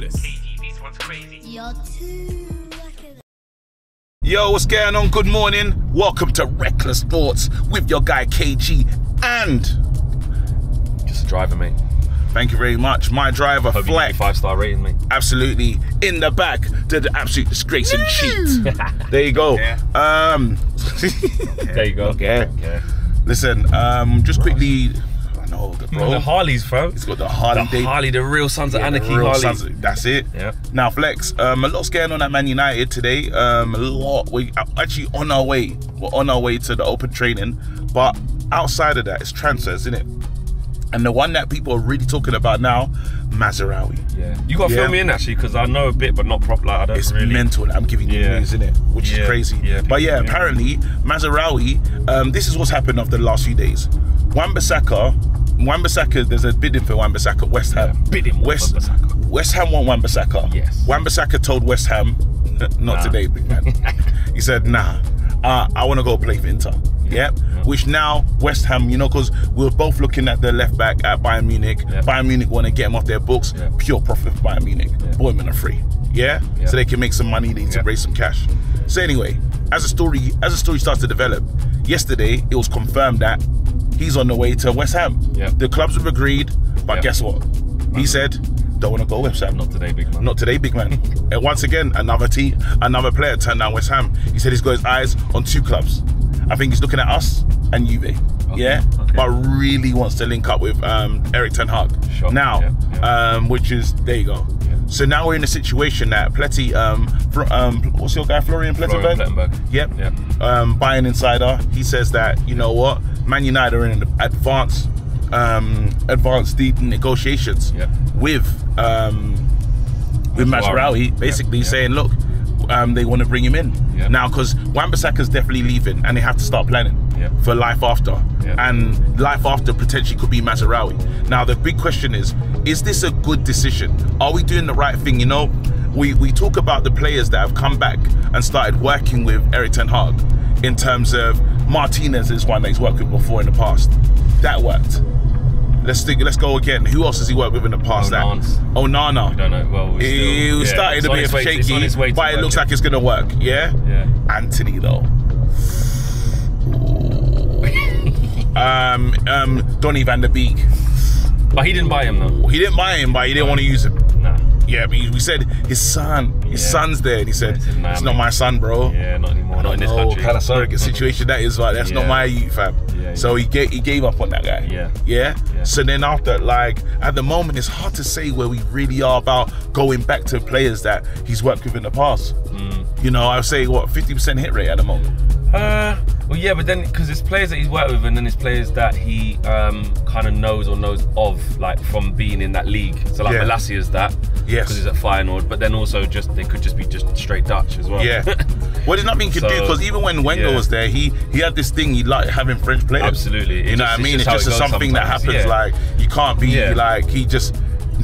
Ruthless. KG, this one's crazy. You're too lucky. Yo, what's going on? Good morning. Welcome to Reckless Thoughts with your guy KG and just a driver, mate. thank you very much. My driver, Hope you Fleck. get your 5-star rating, mate. Absolutely. In the back, did the absolute disgrace and cheat. There you go. Yeah. There you go. Okay. Yeah. Listen, just quickly. I know the bro. The Harleys, bro. He's got the Harley. The real Sons of Anarchy the real Harley. that's it. Yeah. Now, Flex, a lot's going on at Man United today. A lot. We're actually on our way. We're on our way to the open training. But outside of that, it's transfers, isn't it? And the one that people are really talking about now, Mazraoui. Yeah. You got to fill me in, actually, because I know a bit, but not proper. Like, I don't It's really. mental that I'm giving you news, isn't it? Which is crazy. Yeah, but yeah, apparently, Mazraoui, this is what's happened after the last few days. Wan-Bissaka, there's a bidding for Wan-Bissaka, West Ham. Yeah, bidding for Wan-Bissaka. West Ham want Wan-Bissaka. Yes. Wan-Bissaka told West Ham, not today, big man. He said, nah, I want to go play for Inter. Yep. Which now West Ham, you know, because we were both looking at the left back at Bayern Munich. Yep. Bayern Munich want to get him off their books. Yep. Pure profit for Bayern Munich. Yep. Boymen are free. Yeah? Yep. So they can make some money. They need to raise some cash. So anyway, as the story starts to develop, yesterday it was confirmed that he's on the way to West Ham. Yep. The clubs have agreed, but guess what? He said, don't want to go West Ham. Not today, big man. Not today, big man. And once again, another player turned down West Ham. He said he's got his eyes on 2 clubs. I think he's looking at us and Juve. Okay. But really wants to link up with Erik ten Hag. Sure. Now, which is, there you go. Yeah. So now we're in a situation that Pletty, what's your guy, Florian Plettenberg? Yep. Bayern Insider, he says that, you know what, Man United are in advanced deep negotiations with Mazraoui, basically saying, look, they want to bring him in now because Wan-Bissaka's definitely leaving and they have to start planning for life after, and life after potentially could be Mazraoui. Now the big question is this a good decision? Are we doing the right thing? You know, we talk about the players that have come back and started working with Erik ten Hag. In terms of Martinez is one that he's worked with before in the past. That worked. Let's go again. Who else has he worked with in the past? Onana. We don't know. Well, he started a bit shaky, but it looks like it's gonna work. Yeah. Anthony though. Donny van der Beek. But he didn't buy him though. He didn't buy him, but he didn't want to use him. Nah. Yeah, but we said his son's there, and he said, it's not my son, bro. Yeah, not anymore. Not in this country. Kind of surrogate situation that is, like, that's not my youth, fam. So he gave up on that guy. Yeah. So then after, like, at the moment, it's hard to say where we really are about going back to players that he's worked with in the past. You know, I would say, what, 50% hit rate at the moment? Well, yeah, but then because there's players that he's worked with, and then there's players that he kind of knows of, like from being in that league. So like Malassi is that, because he's at Feyenoord. But then also they could just be straight Dutch as well. Yeah. Well, there's nothing you can do, because even when Wenger was there, he had this thing he liked having French players. Absolutely. You know what I mean? It's just something that happens. Like you can't be like he just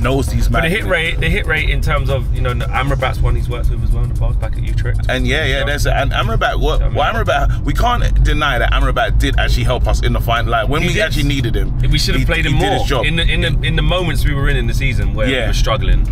knows these men. But the hit rate in terms of, you know, Amrabat's one he's worked with as well in the past back at Utrecht. And there's and Amrabat. Amrabat, we can't deny that Amrabat did actually help us in the final. Like when we actually needed him, we should have played him more. In the moments we were in the season where we were struggling,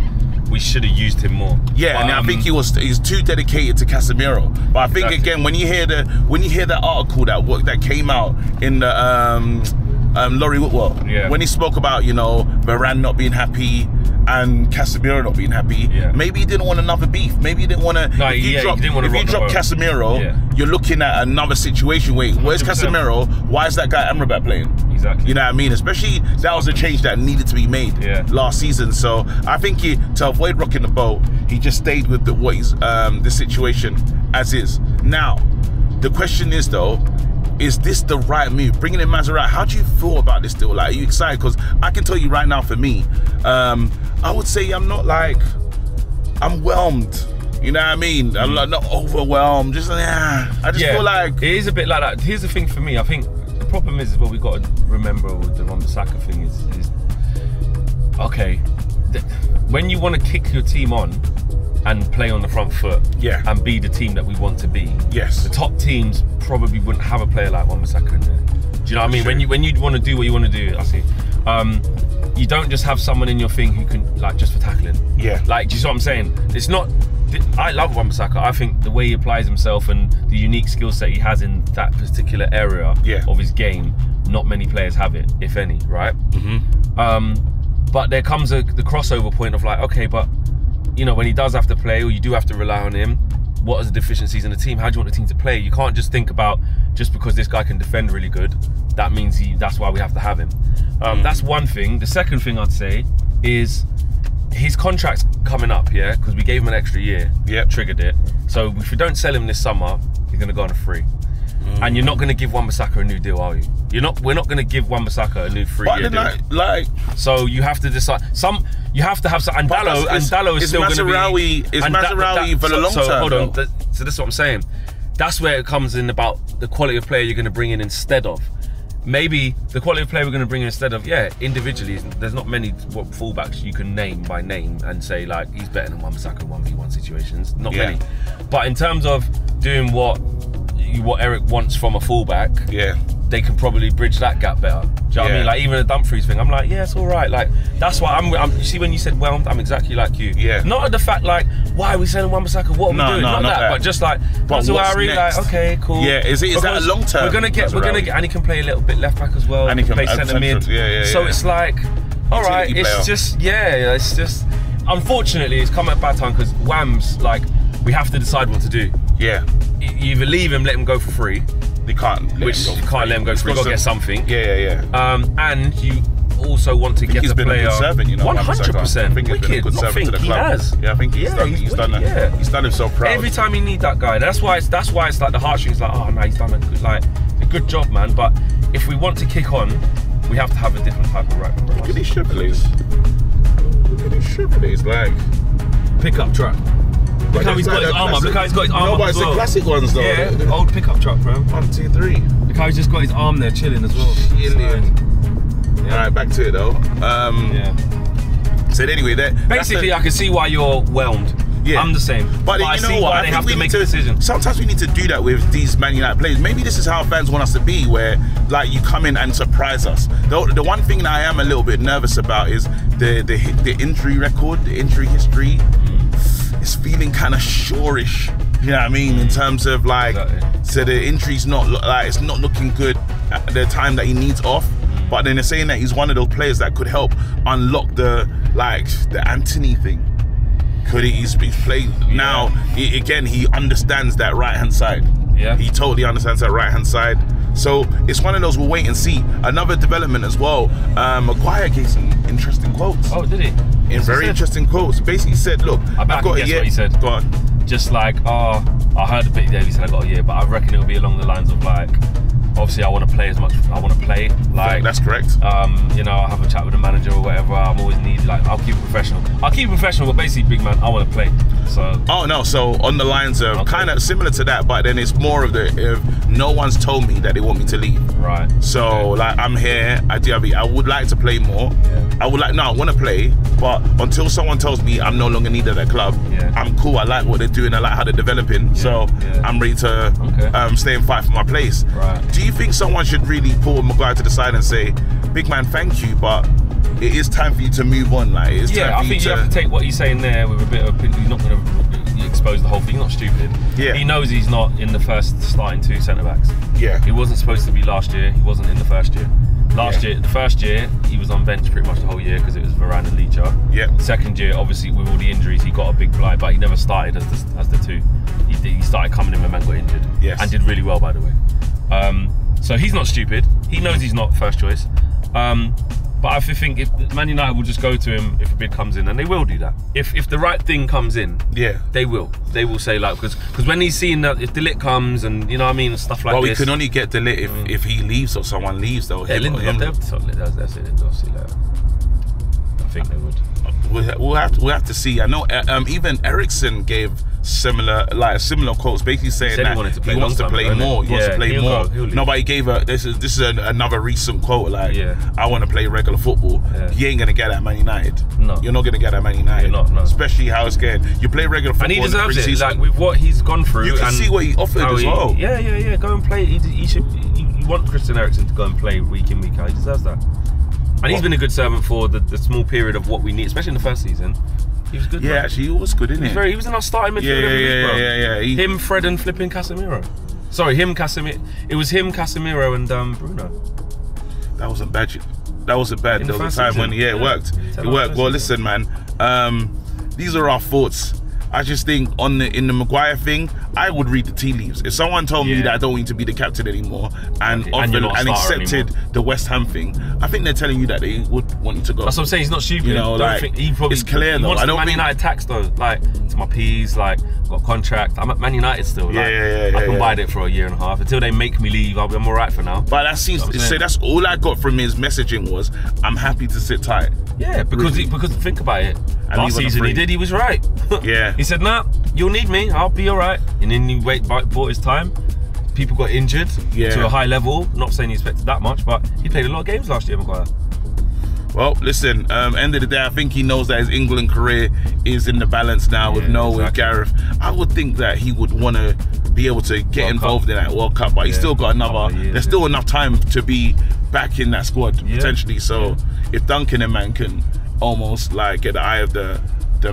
we should have used him more. Yeah, and I think he's too dedicated to Casemiro. But I think again, when you hear the article that came out in the Laurie Whitwell, when he spoke about, you know, Varane not being happy and Casemiro not being happy, maybe he didn't want another beef. Maybe he didn't want to. No, if you drop Casemiro, you're looking at another situation. Wait, where's 100%. Casemiro? Why is that guy Amrabat playing? Exactly. You know what I mean? Especially that was a change that needed to be made last season. So I think to avoid rocking the boat, he just stayed with the situation as is. Now, the question is though, is this the right move? Bringing in Mazraoui, how do you feel about this deal? Like, are you excited? Because I can tell you right now, for me, I would say I'm not like, I'm whelmed. You know what I mean? I'm like not overwhelmed. Just I just feel like it is a bit like that. Here's the thing for me. I think the problem is what we got to remember with the Wan-Bissaka thing is okay. When you want to kick your team on and play on the front foot, and be the team that we want to be, the top teams probably wouldn't have a player like Wan-Bissaka in there. Do you know what I mean? When you want to do what you want to do, I see. You don't just have someone in your thing who can, like, just for tackling. Yeah. Like, do you see what I'm saying? It's not. I love Wan-Bissaka. I think the way he applies himself and the unique skill set he has in that particular area of his game, not many players have it, if any, right? But there comes the crossover point of like, okay, but you know, when he does have to play, or you do have to rely on him, what are the deficiencies in the team? How do you want the team to play? You can't just think about just because this guy can defend really good, that means that's why we have to have him. That's one thing. The second thing I'd say is his contract's coming up, because we gave him an extra year, triggered it. So if we don't sell him this summer, he's going to go on a free. And you're not going to give Wan-Bissaka a new deal, are you? We're not going to give Wan-Bissaka a new 3-year deal. So you have to decide. You have to have some. And Dalot is still going to be. Is Mazraoui for the long term? Hold on. So this is what I'm saying. That's where it comes in about the quality of player you're going to bring in instead of. Maybe the quality of player we're going to bring in instead of, individually, there's not many fullbacks you can name by name and say, like, he's better than Wan-Bissaka in 1v1 situations. Not many. But in terms of doing what Eric wants from a fullback, they can probably bridge that gap better. Do you know what I mean? Like, even the Dumfries thing, I'm like, it's all right. Like, that's why you see, when you said whelmed, I'm exactly like you. Not at the fact, like, why are we selling Wan-Bissaka? What are we doing? Not that, but just like, Mazraoui, like, okay, cool. Is that a long term? We're gonna get, and he can play a little bit left back as well. And he can play centre mid. So it's like, all right, it's just, unfortunately, it's come at a bad time because Wham's like, we have to decide what to do. You either leave him, let him go for free. You can't let him go for free. You've got to get something. And you also want to get the player. He's been a good servant, 100%. I think he's been a good servant to the club. I think he's done himself proud. Every time you need that guy, that's why it's like the heartstrings. Like, oh no, he's done a good job, man. But if we want to kick on, we have to have a different type of right. Look at these Chevrolets. Like pickup truck. Look how he's got his arm up. Look how he's got his arm up. No, but it's the classic ones though. Yeah, old pickup truck, bro. 1, 2, 3. Look how he's just got his arm there chilling as well. Alright, back to it though. So anyway, basically I can see why you're whelmed. I'm the same. But you know what? I think we need to. Sometimes we need to do that with these Man United players. Maybe this is how fans want us to be, where like you come in and surprise us. The one thing that I am a little bit nervous about is the injury record, the injury history. It's feeling kind of shorish. You know what I mean? In terms of like, so the injury's it's not looking good at the time that he needs off. But then they're saying that he's one of those players that could help unlock the Anthony thing. Could he's playing now? He understands that right-hand side. He totally understands that right-hand side. So it's one of those, we'll wait and see. Another development as well. Maguire gave some interesting quotes. Oh, did he? Very interesting quotes. Basically he said, look, I've got a year. What he said. Go on. Just like, I heard a bit there, he said I got a year, but I reckon it'll be along the lines of like, obviously I want to play as much, I want to play. Like, that's correct. I'll have a chat with the manager or whatever. I'm always needed, like, I'll keep it professional. But basically, big man, I want to play. So. Oh no, so on the lines of kind of similar to that, but then it's more of if no one's told me that they want me to leave. Right. So like I'm here, I would like to play more. I want to play, but until someone tells me I'm no longer needed at the club, I'm cool. I like what they're doing, I like how they're developing. So I'm ready to stay and fight for my place. Right. Do you think someone should really pull Maguire to the side and say, big man, thank you, but it is time for you to move on? Like, it's time for I think you have to take what he's saying there with a bit of, he's not going to expose the whole thing. He's not stupid. He knows he's not in the first starting 2 centre-backs. He wasn't supposed to be last year. He wasn't in the first year. The first year, he was on bench pretty much the whole year because it was Varane and Licha. Second year, obviously, with all the injuries, he got a big blight, but he never started as the 2. He started coming in when man got injured. And did really well, by the way. So he's not stupid. He knows he's not first choice. But I think if Man United will just go to him if a bid comes in, and they will do that. If the right thing comes in, they will. They will say, like, because when he's seeing that, if Delit comes and, you know what I mean, and stuff like this. Well, we can only get Delit if he leaves or someone leaves, though. That's it. I think they would. We'll have to see. I know even Ericsson gave similar quotes, basically saying that he wants to play more. He wants to play more. Nobody gave this is another recent quote. Like, I want to play regular football. He ain't gonna get at Man United. No, you're not gonna get at Man United. You're not, no. Especially how it's getting. You play regular football, and he deserves it. Like with what he's gone through, you can see what he offered as well. Go and play. He should. You want Christian Eriksen to go and play week in, week out. He deserves that. And he's been a good servant for the small period of what we need, especially in the first season. He was good. Yeah, actually, he was good, isn't he? He was in our starting midfield every week, bro. Yeah. Him, Fred, and flipping Casemiro. Sorry, Casemiro. It was him, Casemiro, and Bruno. That wasn't bad. That wasn't bad. There was a time when it worked. It worked. Well, listen, man. These are our thoughts. I just think in the Maguire thing, I would read the tea leaves. If someone told me that I don't want you to be the captain anymore and accepted the West Ham thing, I think they're telling you that they would want you to go. That's what I'm saying. He's not stupid. You know, like, it's clear though. I don't think Man United tax though. Like, it's my P's. Like, I've got a contract. I'm at Man United still. Like, I can bide it for a year and a half until they make me leave. I'm alright for now. But that seems. So that's all I got from his messaging was, I'm happy to sit tight. Yeah, because think about it. And last season he did. He was right. Yeah. He said, nah, you'll need me, I'll be alright. And then he bought his time. People got injured to a high level. Not saying he expected that much, but he played a lot of games last year, Maguire. Well, listen, end of the day, I think he knows that his England career is in the balance now with with Gareth. I would think that he would want to be able to get involved in that World Cup, but he's still got another, there's still enough time to be back in that squad, potentially. So if Duncan and man can almost like get the eye of the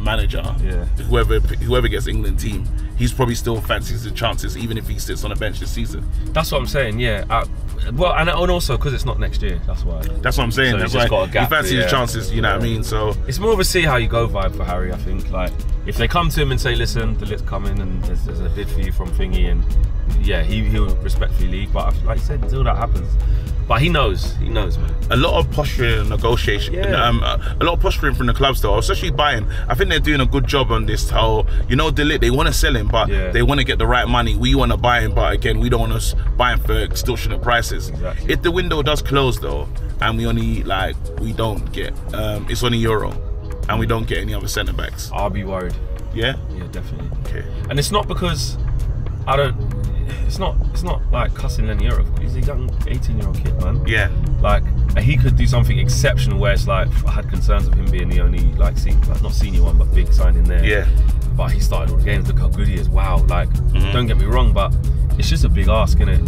manager, whoever gets England team, he's probably still fancies his chances even if he sits on a bench this season. That's what I'm saying. Well, and also because it's not next year, that's why. That's what I'm saying. So that's why got a gap, he fancies his chances, you know what I mean? So it's more of a see how you go vibe for Harry, I think. Like, if they come to him and say, listen, the lit's coming and there's a bid for you from Thingy, and he'll respectfully leave. But like I said, until that happens. But he knows, man. A lot of posturing and negotiation, a lot of posturing from the clubs though, especially Bayern. I think they're doing a good job on this whole, De Ligt, they want to sell him, but they want to get the right money. We want to buy him, but again, we don't want to buy him for extortionate prices. Exactly. If the window does close though, and we only, we don't get, it's only Euro, and we don't get any other centre backs, I'll be worried. Yeah? Yeah, definitely. Okay. And it's not because it's not like cussing Lenny Euro. He's a young 18-year-old kid, man. Yeah. Like, he could do something exceptional where it's like, I had concerns of him being the only, not senior one, but big signing there. Yeah. But he started all the games, look how good he is. Wow. Like, don't get me wrong, but it's just a big ask, innit?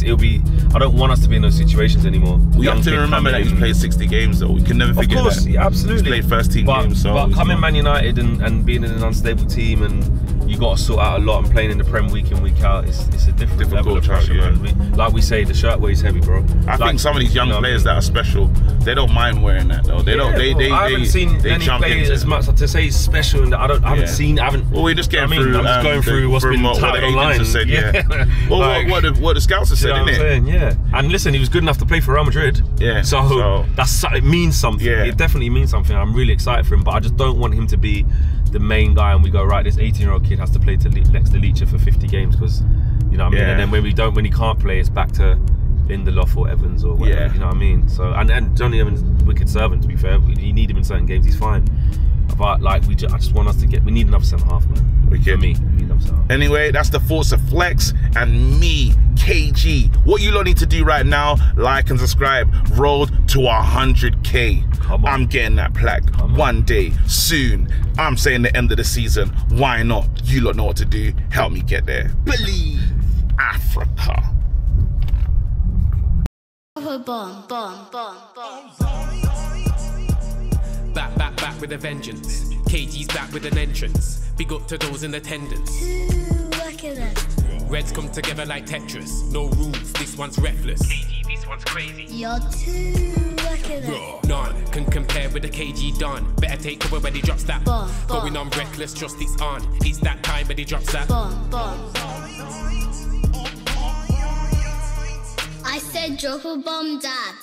It'll be, I don't want us to be in those situations anymore. We have to remember that he's played 60 games though. We can never forget that. Of course, absolutely. He's played first team games. So but coming Man United and being in an unstable team, and you got to sort out a lot, and playing in the Prem week in, week out, it's a different level of pressure, man. Like we say, the shirt weighs heavy, bro. I think some of these young players that are special, they don't mind wearing that though. They don't. I haven't seen any players as much to say he's special, and I haven't seen. Well, we're just getting through. I'm just going through what's been touted online. Well, what the scouts have said, innit? Yeah. And listen, he was good enough to play for Real Madrid. Yeah. So it means something. Yeah. It definitely means something. I'm really excited for him, but I just don't want him to be the main guy and we go, right, this 18-year-old kid has to play next to Leacher for 50 games because, you know what I mean? And then when he can't play, it's back to Lindelof or Evans or whatever, you know what I mean? So, and Johnny Evans, wicked servant, to be fair. You need him in certain games, he's fine. But like, I just want us to we need another centre half, man. For me, we need another centre half. Anyway, that's the Force of Flex and me, KG. What you lot need to do right now, like and subscribe. Road to 100K. Come on. I'm getting that plaque one day, soon. I'm saying the end of the season. Why not? You lot know what to do. Help me get there. Believe Africa. Bomb. Back with a vengeance. KG's back with an entrance. Big up to those in attendance. Reds come together like Tetris. No rules, this one's reckless. KG, this one's crazy. You're too lucky. None can compare with the KG Don. Better take cover when he drops that. Going on reckless, trust it's on. It's that time when he drops that. I said drop a bomb, Dad.